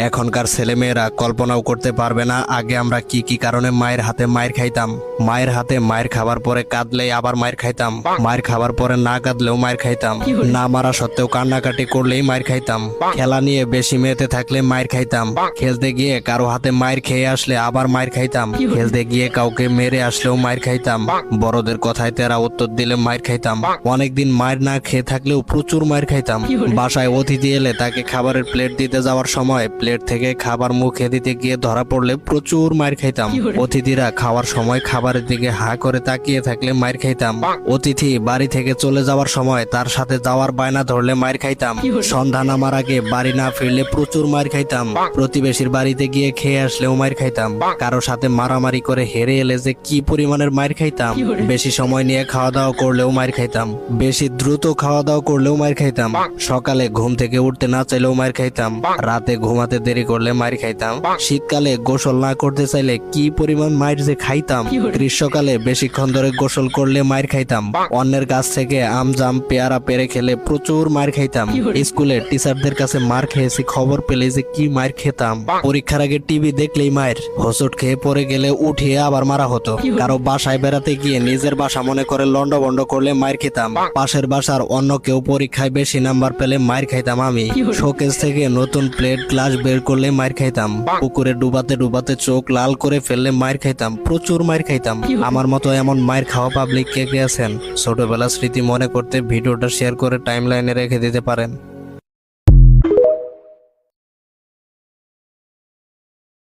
এখনকার ছেলেমেয়েরা কল্পনাও করতে পারবে না আগে আমরা কি কি কারণে মায়ের হাতে মায়ের খাইতাম। মায়ের হাতে মায়ের খাবার পরে কাঁদলেই আবার মায়ের খাইতাম, মায়ের খাবার পরে না কাঁদলেও মায়ের খাইতাম, না মারা সত্ত্বেও কান্নাকাটি করলেই মায়ের খাইতাম, খেলা নিয়ে বেশি মেতে থাকলে মায়ের খাইতাম, খেলতে গিয়ে কারো হাতে মায়ের খেয়ে আসলে আবার মায়ের খাইতাম, খেলতে গিয়ে কাউকে মেরে আসলেও মায়ের খাইতাম, বড়দের কথায় তেরা উত্তর দিলে মায়ের খাইতাম, অনেকদিন মায়ের না খেয়ে থাকলেও প্রচুর মায়ের খাইতাম। বাসায় অতিথি এলে তাকে খাবারের প্লেট দিতে যাওয়ার সময় প্লেট থেকে খাবার মুখে দিতে গিয়ে ধরা পড়লে প্রচুর মায়ের খাইতাম। অতিথিরা খাওয়ার সময় খাবারের দিকে হা করে তাকিয়ে থাকলে মায়ের খাইতাম। অতিথি বাড়ি থেকে চলে যাওয়ার সময় তার সাথে যাওয়ার বায়না ধরলে মায়ের খাইতাম। সন্ধ্যা নামার আগে বাড়ি না ফিরলে প্রচুর মায়ের খাইতাম। প্রতিবেশীর বাড়িতে গিয়ে খেয়ে আসলেও মায়ের খাইতাম। কারো সাথে মারামারি করে হেরে এলে যে কি পরিমাণের মায়ের খাইতাম। বেশি সময় নিয়ে খাওয়া দাওয়া করলেও মায়ের খাইতাম। বেশি দ্রুত খাওয়া দাওয়া করলেও মায়ের খাইতাম। সকালে ঘুম থেকে উঠতে না চাইলেও মায়ের খাইতাম। রাতে ঘুমাতে দেরি করলে মায়ের খাইতাম। শীতকালে গোসল না করতে চাইলে কি পরিমাণ মায়ের যে খাইতাম। গ্রীষ্মকালে বেশিক্ষণ ধরে গোসল করলে মায়ের খাইতাম। অন্যের কাছ থেকে আম জাম পেয়ারা পেরে খেলে প্রচুর মায়ের খাইতাম। স্কুলে টিচারদের কাছে মার খেয়েছি খবর পেলে যে কি মায়ের খেতাম। পরীক্ষার আগে টিভি দেখলেই মায়ের, হোঁচট খেয়ে পড়ে গেলে উঠিয়ে আবার মারা হতো। কারো বাসায় বেড়াতে গিয়ে নিজের বাসা মনে করে লন্ডভন্ড করলে মায়ের খেতাম। পাশের বাসার অন্য কেউ পরীক্ষায় বেশি নাম্বার পেলে মায়ের খাইতাম আমি। শোকেস থেকে নতুন প্লেট গ্লাস বের করলে মায়ের খাইতাম। পুকুরে ডুবাতে ডুবাতে চোখ লাল করে ফেললে মায়ের খাইতাম। প্রচুর মায়ের খাইতাম। আমার মতো এমন মায়ের খাওয়া পাবলিক কে কে আছেন? ছোটবেলার স্মৃতি মনে করতে ভিডিওটা শেয়ার করে টাইমলাইনে রেখে দিতে পারেন।